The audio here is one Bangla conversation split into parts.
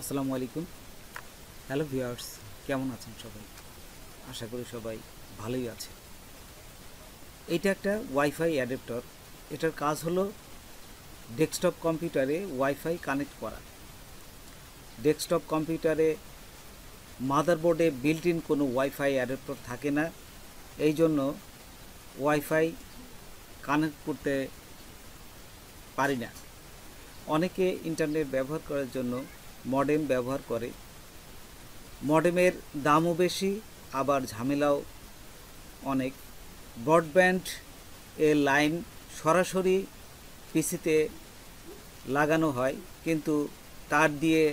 আসসালামু আলাইকুম। হ্যালো ভিউয়ার্স, কেমন আছেন সবাই? আশা করি সবাই ভালোই আছে। এইটা একটা ওয়াইফাই অ্যাডাপ্টার। এটার কাজ হলো ডেস্কটপ কম্পিউটারে ওয়াইফাই কানেক্ট করা। ডেস্কটপ কম্পিউটারে মাদারবোর্ডে বিল্ট ইন কোনো ওয়াইফাই অ্যাডাপ্টার থাকে না, এই জন্য ওয়াইফাই কানেক্ট করতে পারি না। অনেকে ইন্টারনেট ব্যবহার করার জন্য মডেম ব্যবহার করে। মডেমের দামও বেশি, আবার ঝামেলাও অনেক। ব্রডব্যান্ড এর লাইন সরাসরি পিসিতে লাগানো হয়, কিন্তু তার দিয়ে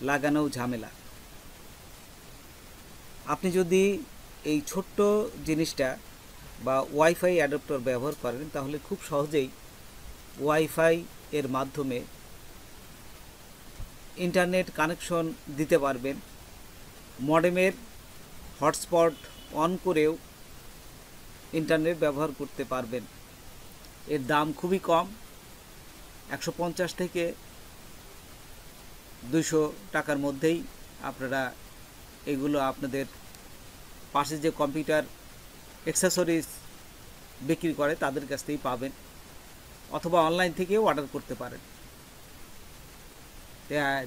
লাগানোও ঝামেলা। আপনি যদি এই ছোট্ট জিনিসটা বা ওয়াইফাই অ্যাডাপ্টার ব্যবহার করেন, তাহলে খুব সহজেই ওয়াইফাই এর মাধ্যমে ইন্টারনেট কানেকশন দিতে পারবেন। মডেমের হটস্পট অন করেও ইন্টারনেট ব্যবহার করতে পারবেন। এর দাম খুবই কম, 150 থেকে 200 টাকার মধ্যেই আপনারা এগুলো আপনাদের পাশে যে কম্পিউটার অ্যাক্সেসরিজ বিক্রি করে তাদের কাছ থেকেই পাবেন, অথবা অনলাইন থেকেও অর্ডার করতে পারেন।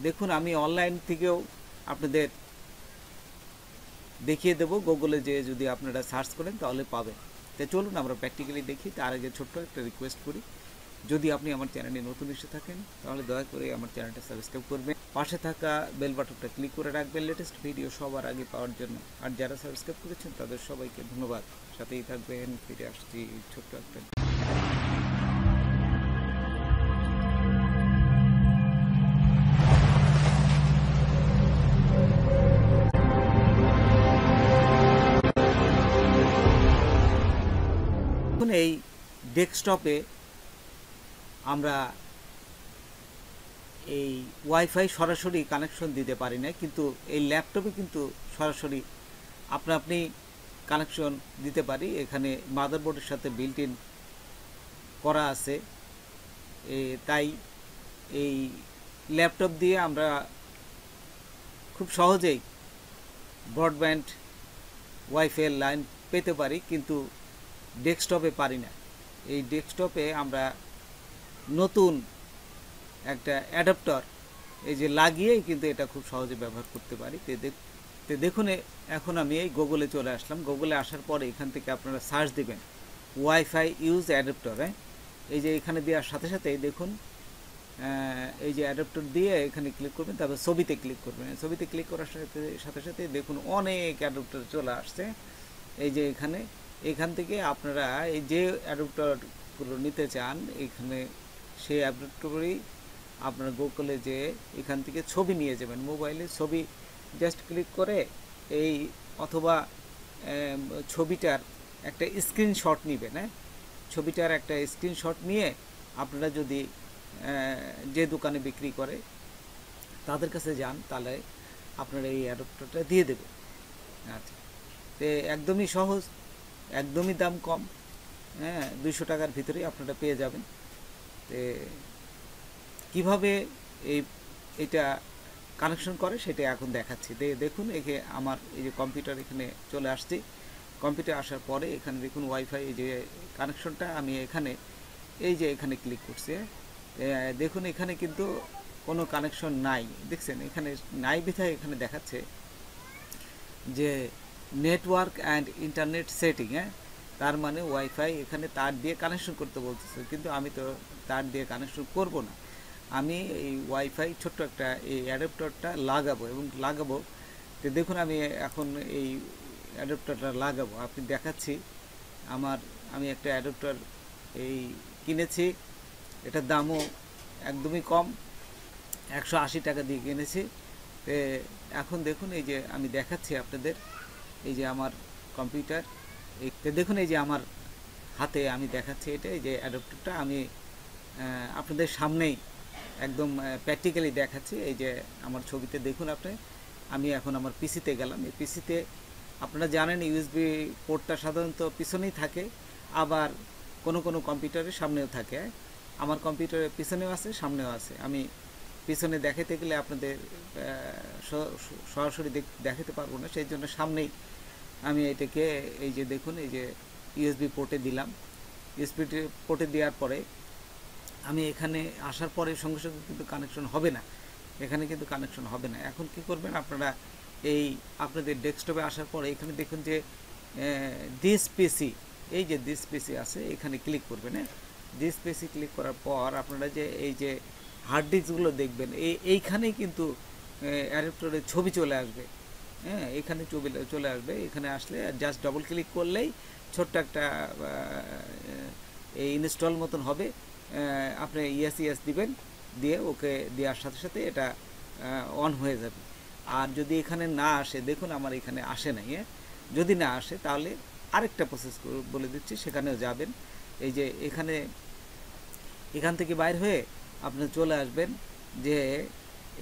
দেখুন, আমি অনলাইন থেকেও আপনাদের দেখিয়ে দেবো, গুগলে যে যদি আপনারা সার্চ করেন তাহলে পাবেন। তো চলুন আমরা প্র্যাকটিক্যালি দেখি। তার আগে ছোট্ট একটা রিকোয়েস্ট করি, যদি আপনি আমার চ্যানেলে নতুন এসে থাকেন তাহলে দয়া করে আমার চ্যানেলটা সাবস্ক্রাইব করবেন, পাশে থাকা বেল বাটনটা ক্লিক করে রাখবেন লেটেস্ট ভিডিও সবার আগে পাওয়ার জন্য। আর যারা সাবস্ক্রাইব করেছেন তাদের সবাইকে ধন্যবাদ। সাথেই থাকবেন, ফিরে আসছি ছোট্ট একটা। এখন এই ডেস্কটপে আমরা এই ওয়াইফাই সরাসরি কানেকশন দিতে পারি না, কিন্তু এই ল্যাপটপে কিন্তু সরাসরি আপনি কানেকশন দিতে পারি। এখানে মাদারবোর্ডের সাথে বিল্ট ইন করা আছে, তাই এই ল্যাপটপ দিয়ে আমরা খুব সহজেই ব্রডব্যান্ড ওয়াইফাই লাইন পেতে পারি, কিন্তু ডেস্কটপে পারি না। এই ডেস্কটপে আমরা নতুন একটা অ্যাডাপ্টার এই যে লাগিয়েই কিন্তু এটা খুব সহজে ব্যবহার করতে পারি। তো দেখুন, এখন আমি এই গুগলে চলে আসলাম। গুগলে আসার পরে এখান থেকে আপনারা সার্চ দিবেন ওয়াইফাই ইউজ অ্যাডাপ্টার। এই যে এখানে দেওয়ার সাথে সাথেই দেখুন, এই যে অ্যাডাপ্টার দিয়ে এখানে ক্লিক করবেন, তারপর ছবিতে ক্লিক করবেন। ছবিতে ক্লিক করার সাথে সাথে দেখুন অনেক অ্যাডাপ্টার চলে আসছে। এই যে এখান থেকে আপনারা এই যে অ্যাডাপ্টারগুলো নিতে চান, এখানে সেই অ্যাডাপ্টারই আপনার গুগলে যে এখান থেকে ছবি নিয়ে যাবেন, মোবাইলে ছবি জাস্ট ক্লিক করে এই, অথবা ছবিটার একটা স্ক্রিনশট নেবেন। ছবিটার একটা স্ক্রিনশট নিয়ে আপনারা যদি যে দোকানে বিক্রি করে তাদের কাছে যান, তাহলে আপনারা এই অ্যাডাপ্টারটা দিয়ে দেবে। আচ্ছা, তো একদমই সহজ, একদমই দাম কম, 200 টাকার ভিতরেই আপনারা পেয়ে যাবেন। তো কীভাবে এটা কানেকশন করে সেটা এখন দেখাচ্ছি। দেখুন, আমার এই যে কম্পিউটার এখানে চলে আসছি। কম্পিউটার আসার পরে এখানে দেখুন ওয়াইফাই এই যে কানেকশনটা আমি এখানে ক্লিক করছি। দেখুন, এখানে কিন্তু কোনো কানেকশন নাই, দেখছেন এখানে নাই বিধায় এখানে দেখাচ্ছে যে নেটওয়ার্ক অ্যান্ড ইন্টারনেট সেটিং। তার মানে ওয়াইফাই এখানে তার দিয়ে কানেকশন করতে বলতেছে, কিন্তু আমি তো তার দিয়ে কানেকশন করব না। আমি এই ওয়াইফাই ছোট্ট একটা এই অ্যাডাপ্টারটা লাগাবো। তো দেখুন, আমি এখন এই অ্যাডাপ্টারটা লাগাবো, আপনি দেখাচ্ছি। আমি একটা অ্যাডাপ্টার এই কিনেছি, এটার দামও একদমই কম, 180 টাকা দিয়ে কিনেছি। তো এখন দেখুন, এই যে আমি দেখাচ্ছি আপনাদের, এই যে আমার কম্পিউটার, তো দেখুন এই যে আমার হাতে আমি দেখাচ্ছি এটা, এই যে অ্যাডাপ্টারটা আমি আপনাদের সামনেই একদম প্র্যাকটিক্যালি দেখাচ্ছি। এই যে আমার ছবিতে দেখুন আমি এখন আমার পিসিতে গেলাম। এই পিসিতে আপনারা জানেন ইউএসবি পোর্টটা সাধারণত পিছনেই থাকে, আবার কোনো কম্পিউটারের সামনেও থাকে। আমার কম্পিউটারের পিছনেও আছে, সামনেও আছে। আমি পিছনে দেখাতে গেলে আপনাদের সরাসরি দেখাতে পারবো না, সেই জন্য সামনেই আমি এটাকে এই যে দেখুন এই যে ইউএসবি পোর্টে দিলাম। ইউএসবি পোর্টে দেওয়ার পরে আমি এখানে আসার পরে সঙ্গে সঙ্গে কিন্তু কানেকশন হবে না, এখানে কিন্তু কানেকশন হবে না। এখন কি করবেন আপনারা, এই আপনাদের ডেস্কটপে আসার পরে এখানে দেখুন যে দিস পিসি, এই যে দিস পিসি আছে এখানে ক্লিক করবেন। হ্যাঁ, দিস পিসি ক্লিক করার পর আপনারা যে এই যে হার্ড ডিস্কগুলো দেখবেন এইখানেই কিন্তু অ্যাডাপ্টারের ছবি চলে আসবে। হ্যাঁ, এখানে ছবি চলে আসবে। এখানে আসলে জাস্ট ডবল ক্লিক করলেই ছোট্ট একটা এই ইনস্টল মতন হবে। আপনি ইয়েস দিবেন, দিয়ে ওকে দেওয়ার সাথে সাথে এটা অন হয়ে যাবে। আর যদি এখানে না আসে, দেখুন আমার এখানে আসে নাই, যদি না আসে তাহলে আরেকটা প্রসেস বলে দিচ্ছি, সেখানেও যাবেন। এই যে এখান থেকে বাইর হয়ে আপনি চলে আসবেন যে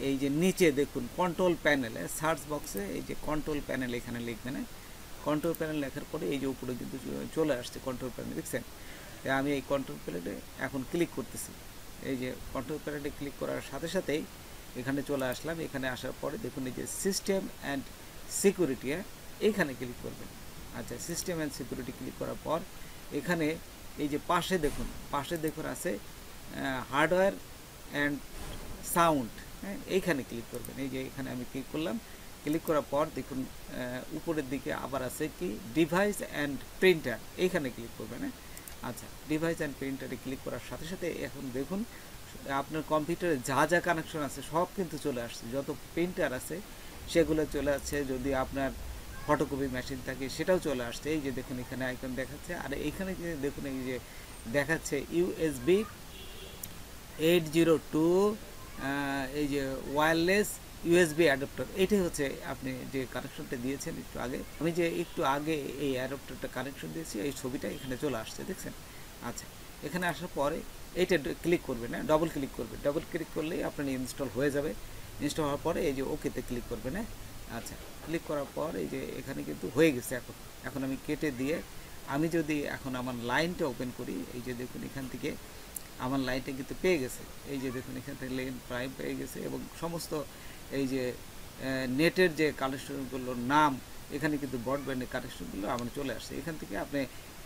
এই যে নিচে দেখুন কন্ট্রোল প্যানেলে, সার্চ বক্সে এই যে কন্ট্রোল প্যানেল এখানে লিখবেন। কন্ট্রোল প্যানেল লেখার পরে এই যে উপরে কিন্তু চলে আসছে কন্ট্রোল প্যানেল, দেখছেন? আমি এই কন্ট্রোল প্যানেলে এখন ক্লিক করতেছি। এই যে কন্ট্রোল প্যানেলে ক্লিক করার সাথে সাথেই এখানে চলে আসলাম। এখানে আসার পরে দেখুন এই যে সিস্টেম অ্যান্ড সিকিউরিটি, এইখানে ক্লিক করবেন। আচ্ছা, সিস্টেম অ্যান্ড সিকিউরিটি ক্লিক করার পর এখানে এই যে পাশে দেখুন আছে হার্ডওয়্যার অ্যান্ড সাউন্ড, হ্যাঁ, এইখানে ক্লিক করবেন। এই যে এখানে আমি ক্লিক করলাম। ক্লিক করার পর দেখুন উপরের দিকে আবার আছে কি ডিভাইস অ্যান্ড প্রিন্টার, এইখানে ক্লিক করবেন। আচ্ছা, ডিভাইস অ্যান্ড প্রিন্টারে ক্লিক করার সাথে সাথে এখন দেখুন আপনার কম্পিউটারে যা যা কানেকশন আছে সব কিন্তু চলে আসছে। যত প্রিন্টার আছে সেগুলো চলে আসছে, যদি আপনার ফটোকপি মেশিন থাকে সেটাও চলে আসছে। এই যে দেখুন এখানে আইকন দেখাচ্ছে। আর এইখানে দেখুন এই যে দেখাচ্ছে ইউএসবি 802 এই যে ওয়্যারলেস ইউএসবি অ্যাডাপ্টার, এটাই হচ্ছে আপনি যে কানেকশনটা দিয়েছেন একটু আগে। আমি যে একটু আগে এই অ্যাডাপ্টারটা কানেকশন দিয়েছি, এই ছবিটা এখানে চলে আসছে, দেখছেন? আচ্ছা, এখানে আসার পরে এইটা ক্লিক করবেন, ডবল ক্লিক করবেন। ডবল ক্লিক করলেই আপনার ইনস্টল হয়ে যাবে। ইনস্টল হওয়ার পরে এই যে ওকেতে ক্লিক করবেন। আচ্ছা, ক্লিক করার পর এই যে এখানে কিন্তু হয়ে গেছে। এখন আমি কেটে দিয়ে আমি যদি এখন আমার লাইনটা ওপেন করি, এই যে দেখুন এখান থেকে আমার লাইনটা কিন্তু পেয়ে গেছে। এই যে দেখুন এখান থেকে লাইন প্রাইম পেয়ে গেছে এবং সমস্ত এই যে নেটের যে কানেকশনগুলোর নাম এখানে কিন্তু ব্রডব্যান্ডের কানেকশনগুলো আমার চলে আসছে। এখান থেকে আপনি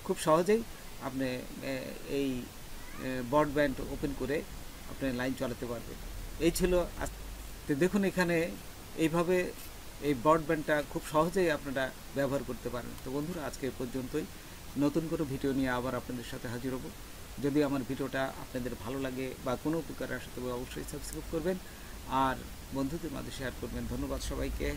খুব সহজেই আপনি এই ব্রডব্যান্ড ওপেন করে আপনি লাইন চালাতে পারবেন। এই ছিল। তো দেখুন এখানে এইভাবে এই ব্রডব্যান্ডটা খুব সহজেই আপনারা ব্যবহার করতে পারেন। তো বন্ধুরা, আজকে পর্যন্তই। নতুন করে ভিডিও নিয়ে আবার আপনাদের সাথে হাজির হব। যদি আমার ভিডিওটা আপনাদের ভালো লাগে বা কোনো উপকার আসে তবে অবশ্যই সাবস্ক্রাইব করবেন আর বন্ধুদের মাঝে শেয়ার করবেন। ধন্যবাদ সবাইকে।